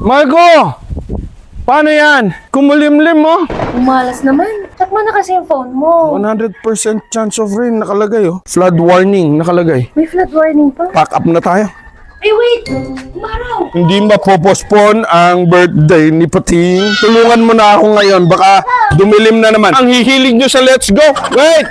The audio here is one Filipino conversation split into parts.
Marco! Paano yan? Kumulimlim mo? Umalas naman. Check mo na kasi yung phone mo. 100% chance of rain nakalagay oh. Flood warning nakalagay. May flood warning pa. Pack up na tayo. Ay, wait! Maraw! Hindi mapopospone ang birthday ni Pating. Tulungan mo na ako ngayon. Baka dumilim na naman. Ang hihilig nyo sa let's go. Wait!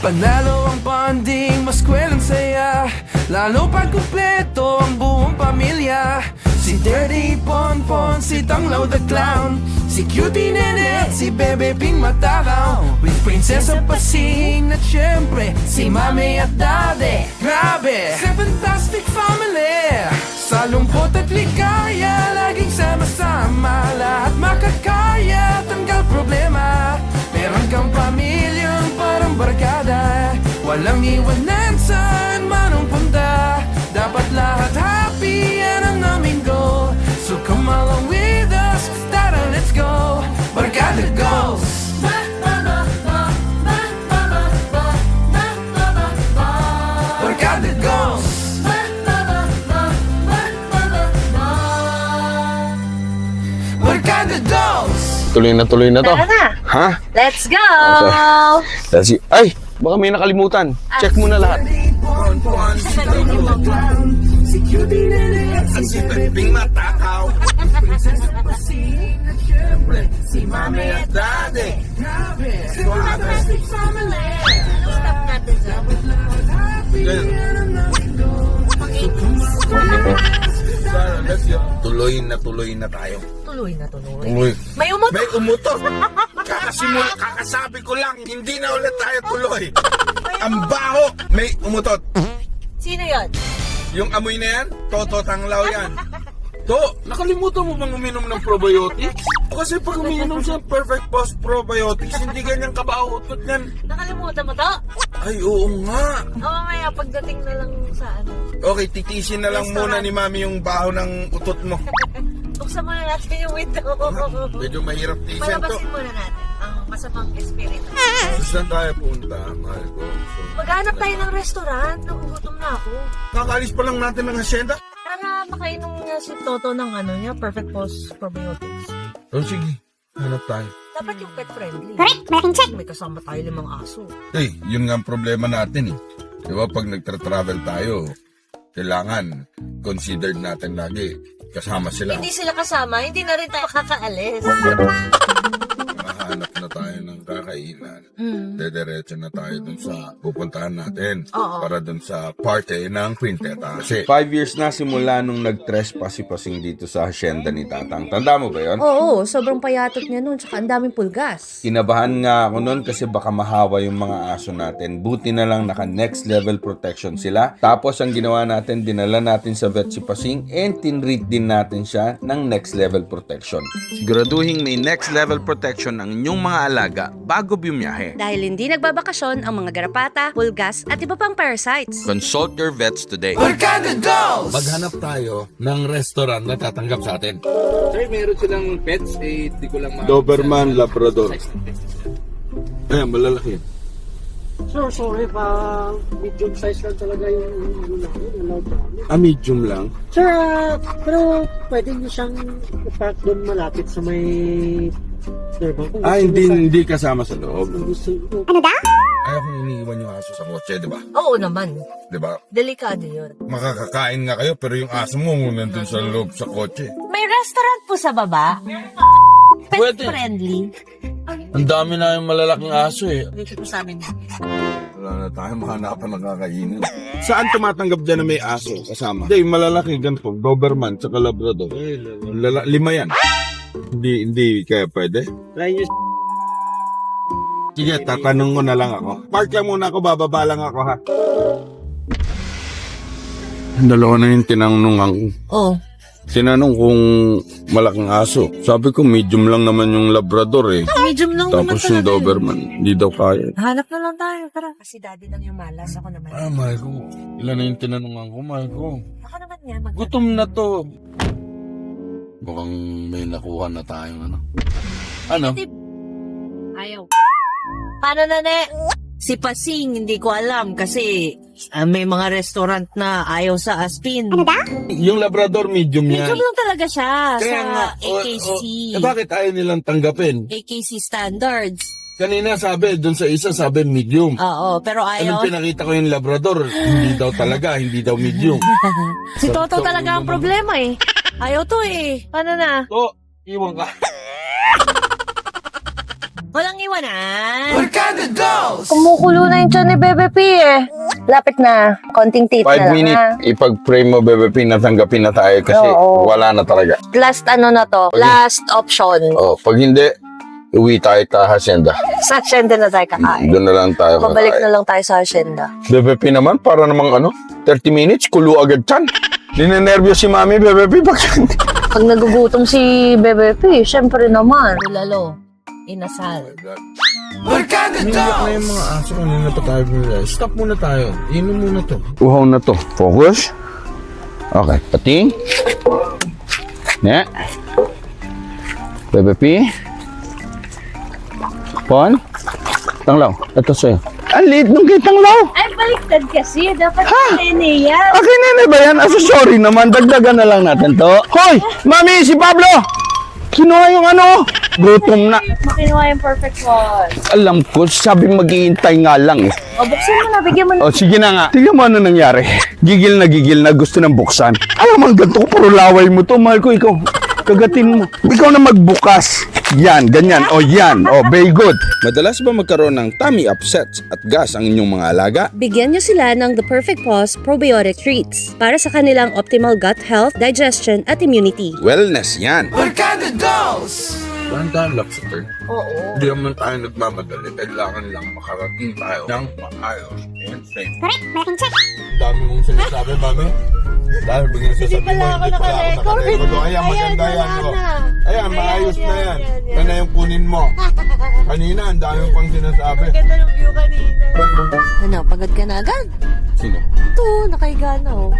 Panalo ang bonding, maskwelang saya. Lalo pag kumpleto ang buong pamilya. Si Dirty Ponpon, si Tanglaw the Clown, si Cutie Nene, si Bebe Ping Matakaw, with Prinsesa Pasing at syempre si Mami at Daddy. Grabe! Sa fantastic family, sa lungkot at ligaya, laging sama-sama, lahat makakaya, tanggal problema. Meron kang pamilyang parang barkada, walang iwanan saan man ang punta. Dapat lahat happy, yan ang aming goal. So come along with us, tara let's go. Barkada goals. Barkada goals. Barkada goals. Tuloy na to. Tara na! Ha? Let's go! Let's see. Ay! Baka may nakalimutan. Check mo na lahat. Si Cutie Nene at si Peping Matakaw, Prinsesa Pasing at syempre si Mami at Daddy. Grabe! Si Fantastic Family. Stop natin dyan. Tuloy na tayo. Tuloy na tuloy. Tuloy. May umutot. May umutot. Kakasabi ko lang, hindi na ulit tayo tuloy. Ang baho, may umutot. Sino yun? Yung amoy na yan, Toto Tanglaw yan. To, nakalimutan mo bang uminom ng probiotics? Kasi pag uminom siya perfect post probiotics, hindi ganyan kabaho utot yan. Nakalimutan mo to? Ay, oo nga. O mamaya pagdating na lang sa ano. Okay, titisin na lang muna ni Mami yung baho ng utot mo. Buksan muna natin yung window. Medyo mahirap tisin to. Palabasin muna natin ang masamang espiritu. Saan tayo punta, mahal ko? Maghanap tayo ng restaurant. Nagugutom na ako. Kakalis pa lang natin ng hasyenda. Para makainom nga si Toto ng ano niya, Perfect Post Probiotics. Oh, sige. Hanap tayo. Dapat yung pet friendly. Correct, malaking check. May kasama tayo 5 aso. Eh, yun nga ang problema natin eh. Di ba, pag nagtra-travel tayo, kailangan considered natin lagi kasama sila. Hindi sila kasama, hindi na rin tayo kakaalis. Mahanap na tayo ng kakainan. Mm. Dediretso na tayo dun sa pupuntahan natin. Oo. Para dun sa party ng Quinteta. Kasi 5 years na simula nung nag-trespass si Pasing dito sa hacienda ni Tatang. Tanda mo ba yon? Oo, sobrang payatot niya nun, tsaka ang daming pulgas. Kinabahan nga ako nun kasi baka mahawa yung mga aso natin. Buti na lang naka next level protection sila. Tapos ang ginawa natin, dinala natin sa vet si Pasing and tinreat din natin siya ng next level protection. Siguraduhin may next level protection ang inyong mga alaga bago bumiyahe. Dahil hindi nagbabakasyon ang mga garapata, pulgas, at iba pang parasites. Consult your vets today. Barkada goals. maghanap tayo ng restaurant na tatanggap sa atin. Sir, meron silang pets, eh, di ko lang Doberman Labrador. Ayan, malalaki. Sir, sorry pa. Medium size lang talaga yung ano namin. Allowed namin. Medium lang. Sir, pero pwede nyo siyang ipark doon malapit sa may server. Kung gusto nyo Hindi kasama sa loob. kung gusto nyo. Ano daw? Ayaw kong iniiwan yung aso sa kotse, di ba? Oo naman. Di ba? Delikado yun. Makakakain nga kayo pero yung aso mo nandun sa loob sa kotse. May restaurant po sa baba. Pet Pwede. friendly. Ang dami na yung malalaking aso eh. Dito po sa amin. Wala na tayo mahanapan ng kakainin. Saan tumatanggap dyan na may aso kasama? Hindi, malalaki ganito. Doberman, tsaka Labrador. 5 yan. Hindi kaya pwede? Try nyo. Sige, tatanong mo na lang ako. Park lang muna ako, bababa lang ako ha. Dalawa na yung tinanungan ko. Oh. Tinanong kung malaking aso. Sabi ko, medium lang naman yung Labrador eh. Medium lang naman Tapos yung talaga yun. Doberman, hindi daw kaya. Hanap na lang tayo. Tara. Kasi daddy lang yung malas. Ako naman. Mahal ko. Ilan na yung tinanungan ko, mahal ko. Ako naman yan. Gutom na to. Mukhang may nakuha na tayong ano. Ano? ayaw. Paano na, ne? Si Pasing, hindi ko alam kasi may mga restaurant na ayaw sa aspin. Yung Labrador medium yan. Medium lang talaga siya Kaya sa nga, AKC. bakit ayaw nilang tanggapin? AKC standards. Kanina sabi, dun sa isa sabi medium. Oo, pero ayaw. Anong pinakita ko yung Labrador? Hindi daw talaga, hindi daw medium. Si Toto talaga ang problema eh. Ayaw to eh. Paano na? To, iwan ka. Walang iwanan. Barkada Dolls! Kumukulo na yung tiyan ni Bebe P eh. Lapit na. Konting tit 5 minutes, ipag-pray mo, Bebe P, natanggapin na tayo kasi Oo. wala na talaga. Last ano na to? Last option. Oh, pag hindi, uwi tayo sa hacienda. Sa hacienda na tayo kakain. Doon na lang tayo Babalik kakain. na lang tayo sa hacienda. Bebe P naman, para namang 30 minutes, kulo agad chan. Ninenervyos si Mami, Bebe P, bakit? Pag nagugutom si Bebe P, syempre naman. Bulalo. Inasal. Barkada Niyak na yung Dolls! mga aso kanina pa tayo binila. Stop muna tayo. Inom muna to. Uhaw na to. Focus. Okay, pating. Ne. Bebe P. Pon. Tanglaw. Ito sa'yo. Ang liit nung kay Tanglaw. Ay, baliktad kasi. Dapat nene yan. Okay, nene ba yan? Sorry naman. Dagdagan na lang natin to. Hoy! Mami, si Pablo! Kinuha yung gutom na. Makinuha yung perfect one. Alam ko, sabi maghihintay nga lang eh. O, buksan mo na. Bigyan mo na. O sige na nga. Tingnan mo ano nangyari. Gigil na gusto ng buksan. Alam mo, ganito ko, puro laway mo to. Mahal ko, ikaw. Kagatin mo. Ikaw na magbukas. Yan, ganyan. O yan. O, very good. Madalas ba magkaroon ng tummy upsets at gas ang inyong mga alaga? Bigyan nyo sila ng The Perfect Paws Probiotic Treats para sa kanilang optimal gut health, digestion, at immunity. Wellness yan. Barkada Dolls! Dahan-dahan lang sa turn. Oo. Hindi naman tayo nagmamadali. Kailangan lang makarating tayo ng maayos and safe. Correct. Malaking check. Dami mong sinasabi, mami. Dahil bigyan sasabi mo, hindi pala ako nakarecord. Ayan, maganda yan. Ayan, maayos na yan. Yan na yung kunin mo. Kanina, ang dami pang sinasabi. Ganda ng view kanina. Ano, pagod ka na agad? Sino? Ito, nakahiga na oh.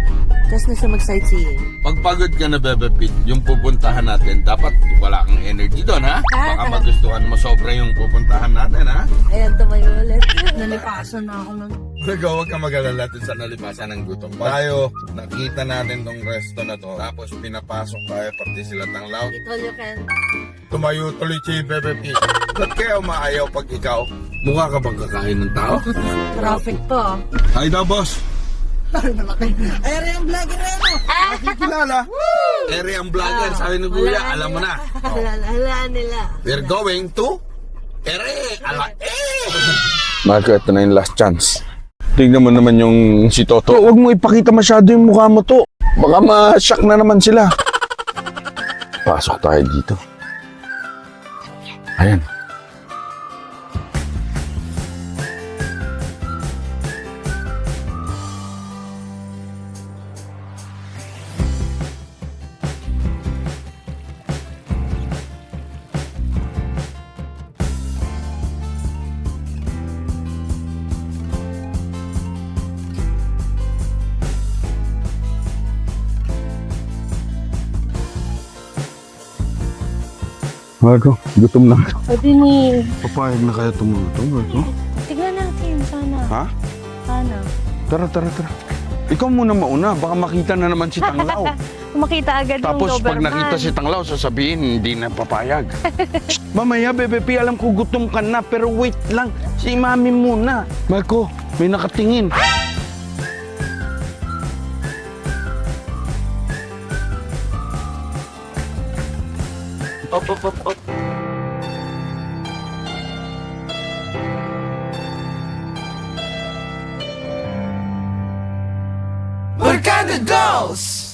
Tapos na siya mag-sightseeing. Pag pagod ka na, Bebe Pete, yung pupuntahan natin, dapat wala kang energy doon, ha? Baka magustuhan mo sobra yung pupuntahan natin, ha? Ayan, tumayo ulit. Nalipasan na ako ng... Huwag ka mag-alala sa nalipasan ng gutom. Tayo, nakita natin tong resto na to. Tapos pinapasok tayo, pati sila Tanglaw. All you can. Tumayo tuloy si Bebe P. Ba't kaya umaayaw pag ikaw? Mukha ka bang kakain ng tao? Traffic pa. Hi daw, boss. Ere ang vlogger na yan, nakikilala. Ere ang vlogger, sabi ni Kuya, alam mo na. Hala nila. We're going to Ere, Marco, ito na yung last chance. Tignan mo naman yung si Toto. Huwag mo ipakita masyado yung mukha mo to. Baka ma-shock na naman sila. Pasok tayo dito. Ayan. Marco, gutom na. Pwede ni... Papayag na kaya tumulong, Marco? Tignan natin, sana. Ha? Sana. Tara. Ikaw muna mauna, baka makita na naman si Tanglaw. Makita agad Tapos yung pag Doberman. nakita si Tanglaw, sasabihin, hindi na papayag. Shh, mamaya, Bebe P, alam ko gutom ka na, pero wait lang, si Mami muna. Marco, may nakatingin. Op. Barkada Dolls!